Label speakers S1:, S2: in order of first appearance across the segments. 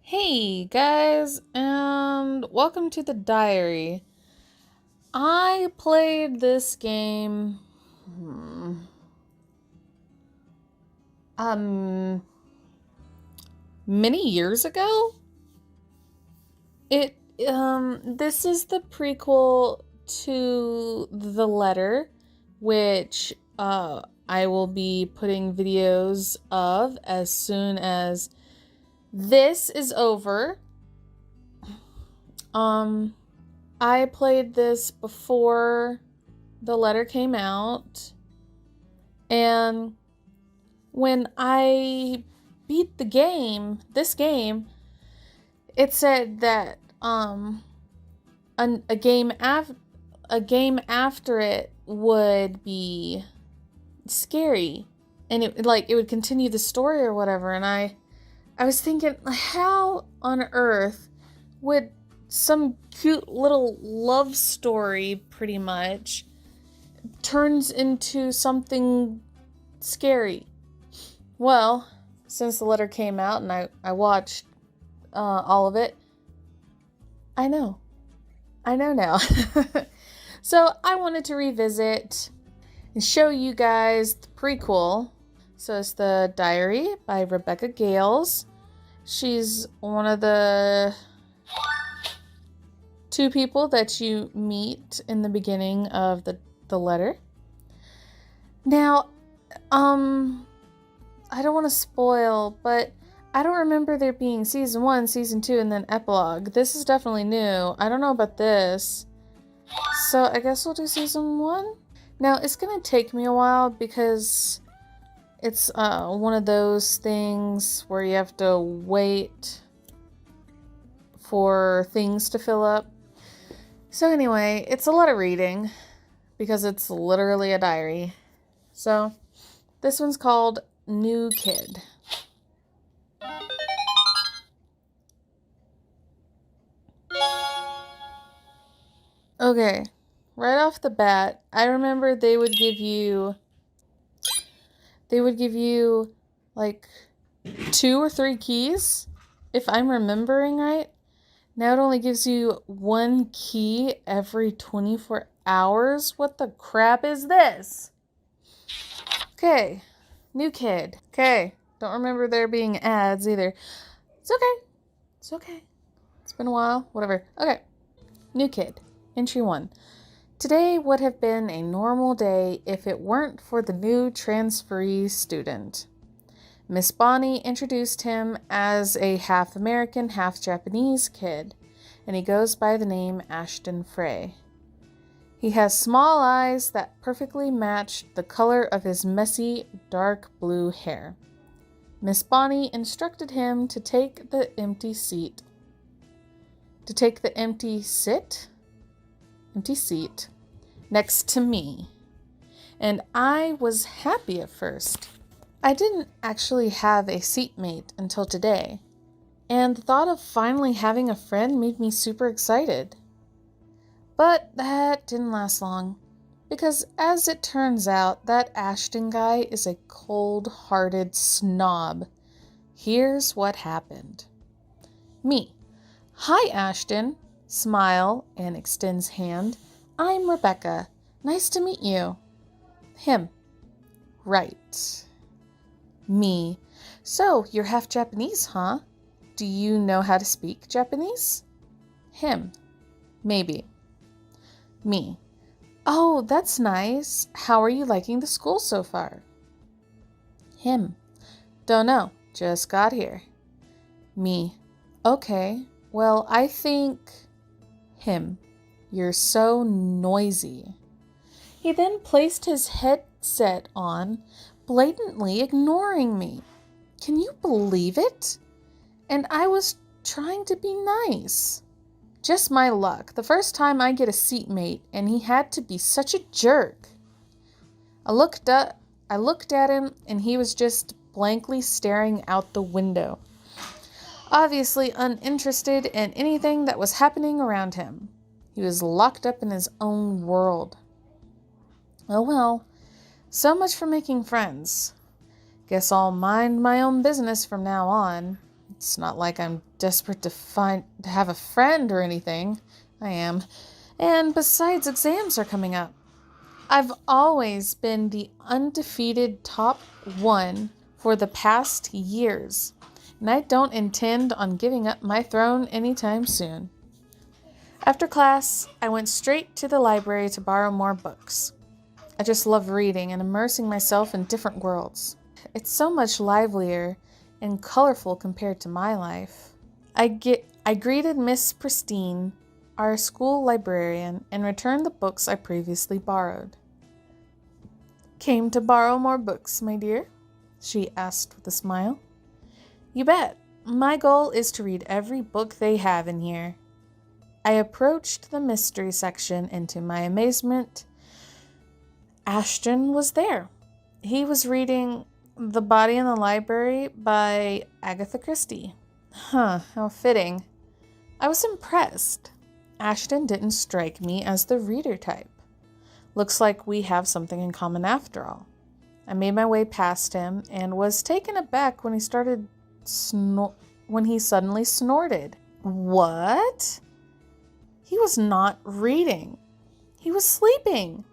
S1: Hey guys, and welcome to the diary. I played this game um many years ago. It this is the prequel to The Letter, which I will be putting videos of as soon as this is over. I played this before The Letter came out, and when I beat this game, it said that a game after it would be scary, and it would continue the story or whatever. And I was thinking, how on earth would some cute little love story pretty much turns into something scary? Well, since The Letter came out and I watched all of it, I know now. So I wanted to revisit and show you guys the prequel. So it's The Diary by Rebecca Gales. She's one of the two people that you meet in the beginning of the letter. Now, I don't want to spoil, but I don't remember there being season 1, season 2, and then epilogue. This is definitely new. I don't know about this. So I guess we'll do season 1. Now, it's going to take me a while because it's one of those things where you have to wait for things to fill up. So anyway, it's a lot of reading because it's literally a diary. So this one's called New Kid. Okay, right off the bat, I remember they would give you like 2 or 3 keys, if I'm remembering right. Now it only gives you 1 key every 24 hours. What the crap is this? Okay, New Kid. Okay, don't remember there being ads either. It's okay. It's been a while. Whatever. Okay, New Kid. Entry 1. Today would have been a normal day if it weren't for the new transferee student. Miss Bonnie introduced him as a half American, half Japanese kid, and he goes by the name Ashton Frey. He has small eyes that perfectly matched the color of his messy, dark blue hair. Miss Bonnie instructed him to take the empty seat next to me. And I was happy at first. I didn't actually have a seatmate until today, and the thought of finally having a friend made me super excited. But that didn't last long, because as it turns out, that Ashton guy is a cold-hearted snob. Here's what happened. Me. Hi, Ashton. Smile and extends hand. I'm Rebecca. Nice to meet you. Him. Right. Me. So, you're half Japanese, huh? Do you know how to speak Japanese? Him. Maybe. Me. Oh, that's nice. How are you liking the school so far? Him. Don't know. Just got here. Me. Okay. Well, I think... Him. You're so noisy. He then placed his headset on, blatantly ignoring me. Can you believe it? And I was trying to be nice. Just my luck. The first time I get a seatmate, and he had to be such a jerk. I looked at him, and he was just blankly staring out the window, obviously uninterested in anything that was happening around him. He was locked up in his own world. Oh well, so much for making friends. Guess I'll mind my own business from now on. It's not like I'm desperate to have a friend or anything. I am. And besides, exams are coming up. I've always been the undefeated top 1 for the past years, and I don't intend on giving up my throne anytime soon. After class, I went straight to the library to borrow more books. I just love reading and immersing myself in different worlds. It's so much livelier and colorful compared to my life. I greeted Miss Pristine, our school librarian, and returned the books I previously borrowed. "Came to borrow more books, my dear?" she asked with a smile. "You bet. My goal is to read every book they have in here." I approached the mystery section, and to my amazement, Ashton was there. He was reading The Body in the Library by Agatha Christie. How fitting. I was impressed. Ashton didn't strike me as the reader type. Looks like we have something in common after all. I made my way past him and was taken aback when he suddenly snorted. What? He was not reading. He was sleeping.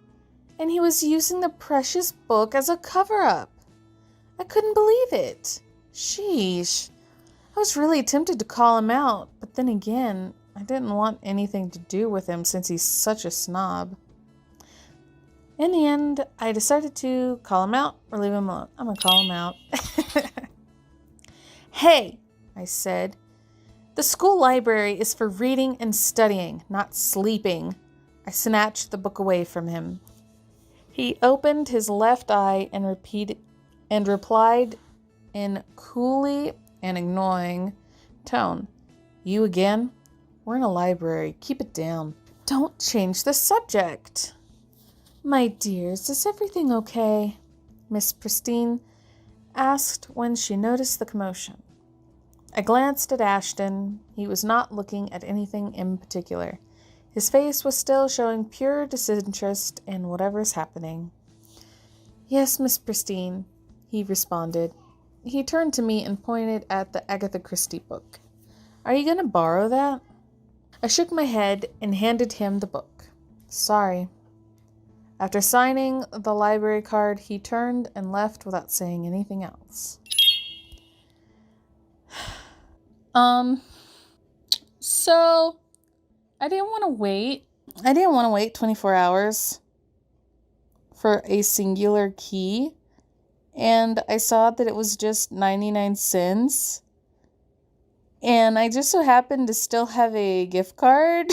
S1: And he was using the precious book as a cover-up. I couldn't believe it. Sheesh. I was really tempted to call him out, but then again, I didn't want anything to do with him since he's such a snob. In the end, I decided to call him out or leave him alone. I'm gonna call him out. "Hey," I said, "the school library is for reading and studying, not sleeping." I snatched the book away from him. He opened his left eye and replied in coolly and annoying tone, "You again? We're in a library. Keep it down." "Don't change the subject." "My dears, is everything okay?" Miss Pristine asked when she noticed the commotion. I glanced at Ashton. He was not looking at anything in particular. His face was still showing pure disinterest in whatever's happening. "Yes, Miss Pristine," he responded. He turned to me and pointed at the Agatha Christie book. "Are you going to borrow that?" I shook my head and handed him the book. "Sorry." After signing the library card, he turned and left without saying anything else. So I didn't want to wait. 24 hours for a singular key. And I saw that it was just 99 cents. And I just so happened to still have a gift card.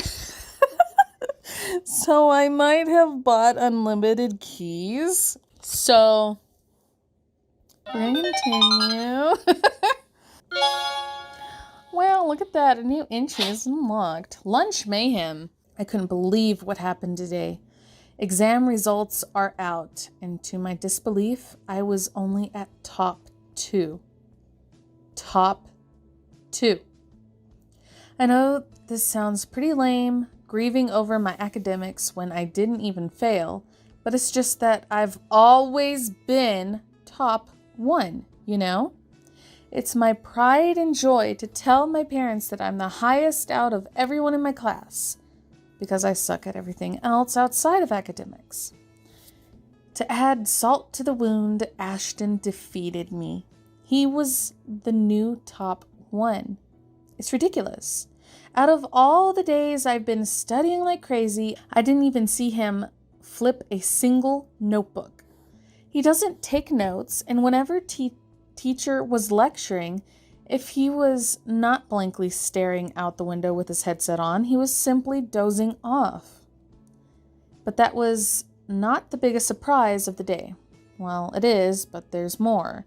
S1: So I might have bought unlimited keys. So we're going to continue. Wow, look at that. A new entry is unlocked. Lunch mayhem. I couldn't believe what happened today. Exam results are out, and to my disbelief, I was only at top 2. Top 2. I know this sounds pretty lame, grieving over my academics when I didn't even fail, but it's just that I've always been top 1, you know? It's my pride and joy to tell my parents that I'm the highest out of everyone in my class, because I suck at everything else outside of academics. To add salt to the wound, Ashton defeated me. He was the new top 1. It's ridiculous. Out of all the days I've been studying like crazy, I didn't even see him flip a single notebook. He doesn't take notes, and whenever teacher was lecturing, if he was not blankly staring out the window with his headset on, he was simply dozing off. But that was not the biggest surprise of the day. Well, it is, but there's more.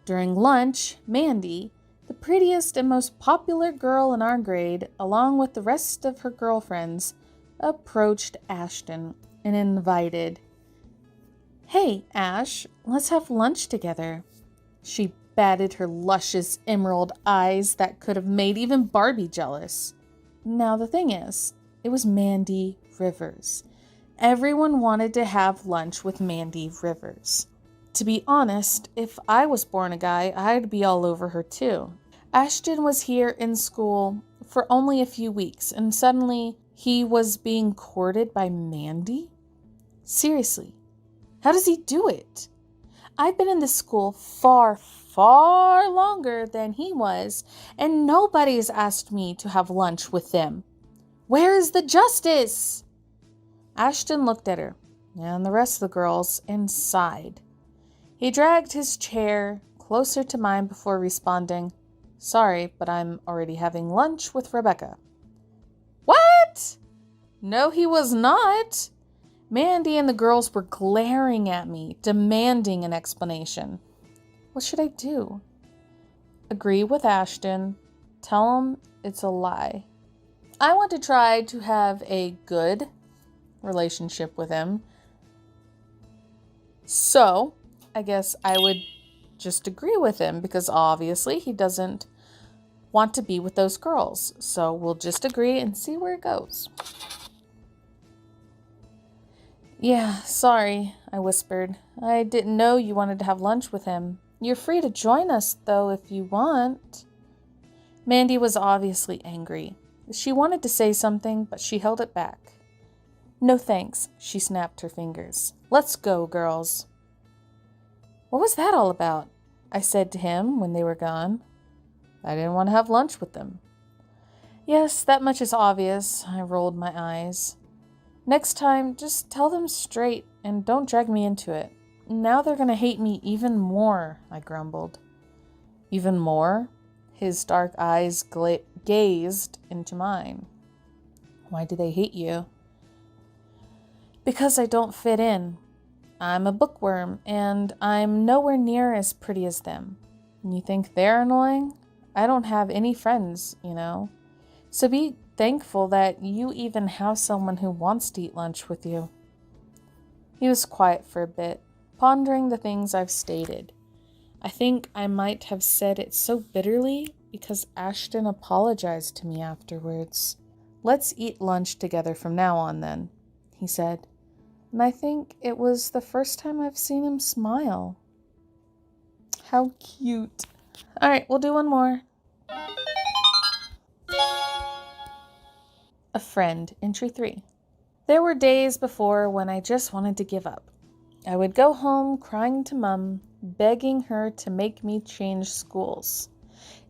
S1: During lunch, Mandy, the prettiest and most popular girl in our grade, along with the rest of her girlfriends, approached Ashton and invited, "Hey, Ash, let's have lunch together." She batted her luscious emerald eyes that could have made even Barbie jealous. Now the thing is, it was Mandy Rivers. Everyone wanted to have lunch with Mandy Rivers. To be honest, if I was born a guy, I'd be all over her too. Ashton was here in school for only a few weeks, and suddenly he was being courted by Mandy? Seriously, how does he do it? I've been in this school far, far longer than he was, and nobody's asked me to have lunch with them. Where is the justice? Ashton looked at her and the rest of the girls and sighed. He dragged his chair closer to mine before responding, "Sorry, but I'm already having lunch with Rebecca." What? No, he was not. Mandy and the girls were glaring at me, demanding an explanation. What should I do? Agree with Ashton. Tell him it's a lie. I want to try to have a good relationship with him. So, I guess I would just agree with him because obviously he doesn't want to be with those girls. So we'll just agree and see where it goes. "Yeah, sorry," I whispered. "I didn't know you wanted to have lunch with him. You're free to join us, though, if you want." Mandy was obviously angry. She wanted to say something, but she held it back. "No thanks," she snapped her fingers. "Let's go, girls." "What was that all about?" I said to him when they were gone. "I didn't want to have lunch with them." "Yes, that much is obvious," I rolled my eyes. "Next time, just tell them straight and don't drag me into it. Now they're going to hate me even more," I grumbled. "Even more?" His dark eyes gazed into mine. "Why do they hate you?" "Because I don't fit in. I'm a bookworm, and I'm nowhere near as pretty as them. And you think they're annoying? I don't have any friends, you know. So be thankful that you even have someone who wants to eat lunch with you." He was quiet for a bit, pondering the things I've stated. I think I might have said it so bitterly because Ashton apologized to me afterwards. "Let's eat lunch together from now on then," he said. And I think it was the first time I've seen him smile. How cute. All right, we'll do one more. A friend, entry 3. There were days before when I just wanted to give up. I would go home crying to Mum, begging her to make me change schools.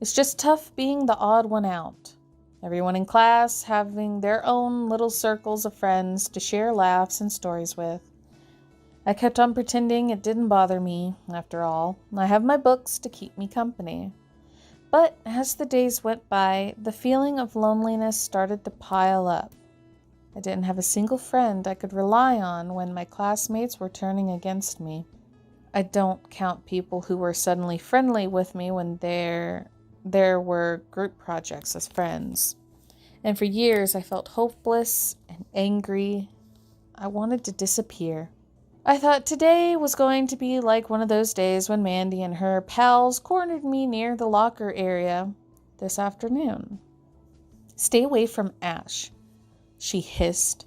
S1: It's just tough being the odd one out. Everyone in class having their own little circles of friends to share laughs and stories with. I kept on pretending it didn't bother me. After all, I have my books to keep me company. But as the days went by, the feeling of loneliness started to pile up. I didn't have a single friend I could rely on when my classmates were turning against me. I don't count people who were suddenly friendly with me when there were group projects as friends. And for years I felt hopeless and angry. I wanted to disappear. I thought today was going to be like one of those days when Mandy and her pals cornered me near the locker area this afternoon. "Stay away from Ash," she hissed.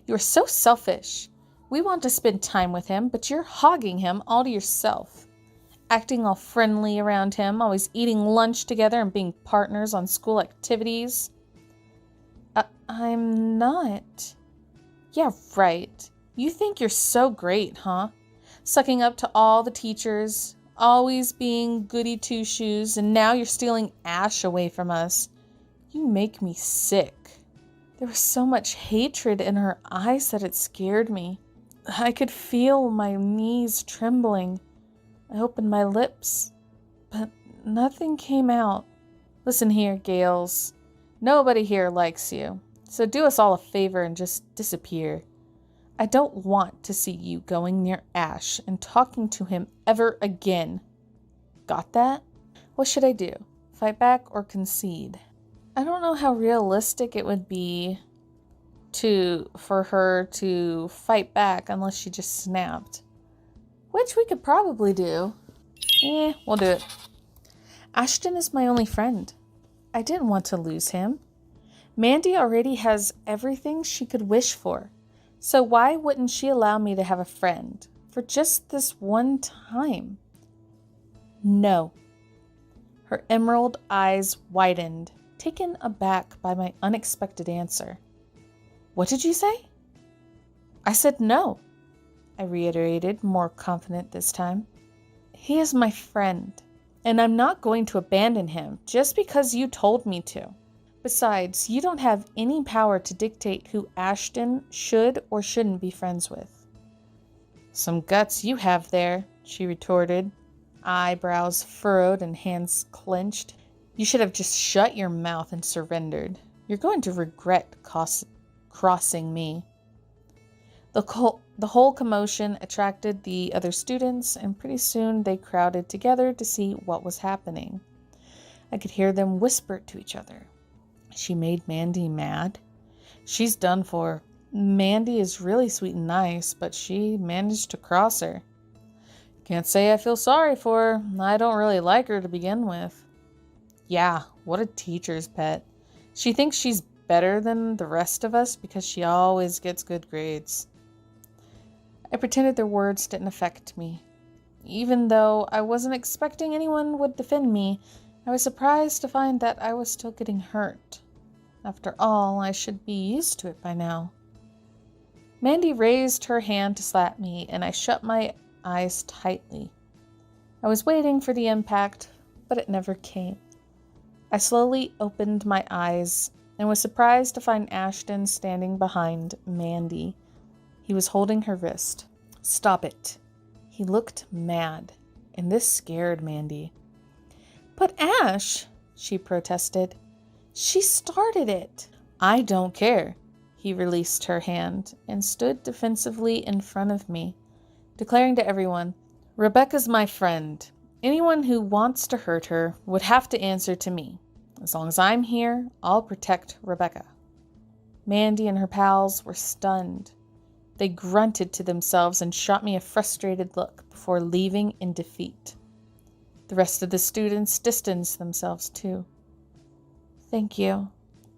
S1: "You're so selfish. We want to spend time with him, but you're hogging him all to yourself. Acting all friendly around him, always eating lunch together and being partners on school activities." I'm not." "Yeah, right. You think you're so great, huh? Sucking up to all the teachers, always being goody two-shoes, and now you're stealing Ash away from us. You make me sick." There was so much hatred in her eyes that it scared me. I could feel my knees trembling. I opened my lips, but nothing came out. "Listen here, Gales. Nobody here likes you, so do us all a favor and just disappear. I don't want to see you going near Ash and talking to him ever again. Got that?" What should I do? Fight back or concede? I don't know how realistic it would be for her to fight back unless she just snapped. Which we could probably do. We'll do it. Ashton is my only friend. I didn't want to lose him. Mandy already has everything she could wish for. So why wouldn't she allow me to have a friend for just this one time? No. Her emerald eyes widened, taken aback by my unexpected answer. What did you say? I said no, I reiterated, more confident this time. He is my friend, and I'm not going to abandon him just because you told me to. Besides, you don't have any power to dictate who Ashton should or shouldn't be friends with. Some guts you have there, she retorted, eyebrows furrowed and hands clenched. You should have just shut your mouth and surrendered. You're going to regret crossing me. The whole commotion attracted the other students, and pretty soon they crowded together to see what was happening. I could hear them whisper to each other. She made Mandy mad. She's done for. Mandy is really sweet and nice, but she managed to cross her. Can't say I feel sorry for her. I don't really like her to begin with. Yeah, what a teacher's pet. She thinks she's better than the rest of us because she always gets good grades. I pretended their words didn't affect me. Even though I wasn't expecting anyone would defend me, I was surprised to find that I was still getting hurt. After all, I should be used to it by now. Mandy raised her hand to slap me, and I shut my eyes tightly. I was waiting for the impact, but it never came. I slowly opened my eyes and was surprised to find Ashton standing behind Mandy. He was holding her wrist. Stop it. He looked mad, and this scared Mandy. But Ash, she protested. She started it. I don't care. He released her hand and stood defensively in front of me, declaring to everyone, Rebecca's my friend. Anyone who wants to hurt her would have to answer to me. As long as I'm here, I'll protect Rebecca. Mandy and her pals were stunned. They grunted to themselves and shot me a frustrated look before leaving in defeat. The rest of the students distanced themselves too. Thank you,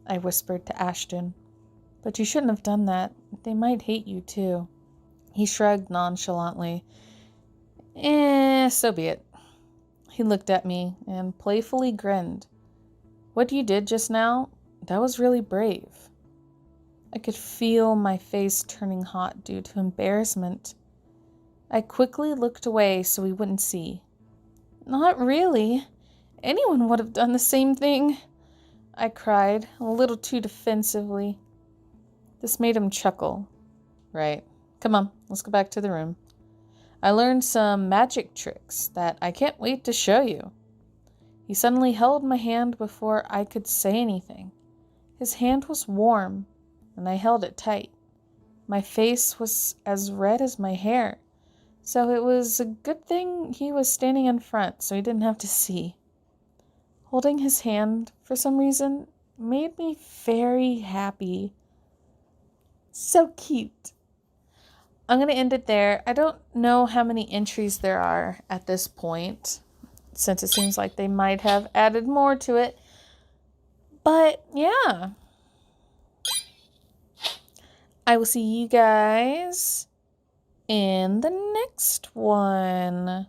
S1: I whispered to Ashton. But you shouldn't have done that. They might hate you too. He shrugged nonchalantly. So be it. He looked at me and playfully grinned. What you did just now, that was really brave. I could feel my face turning hot due to embarrassment. I quickly looked away so he wouldn't see. Not really. Anyone would have done the same thing, I cried, a little too defensively. This made him chuckle. Right. Come on, let's go back to the room. I learned some magic tricks that I can't wait to show you. He suddenly held my hand before I could say anything. His hand was warm, and I held it tight. My face was as red as my hair, so it was a good thing he was standing in front so he didn't have to see. Holding his hand, for some reason, made me very happy. So cute. I'm going to end it there. I don't know how many entries there are at this point, since it seems like they might have added more to it. But yeah. I will see you guys in the next one.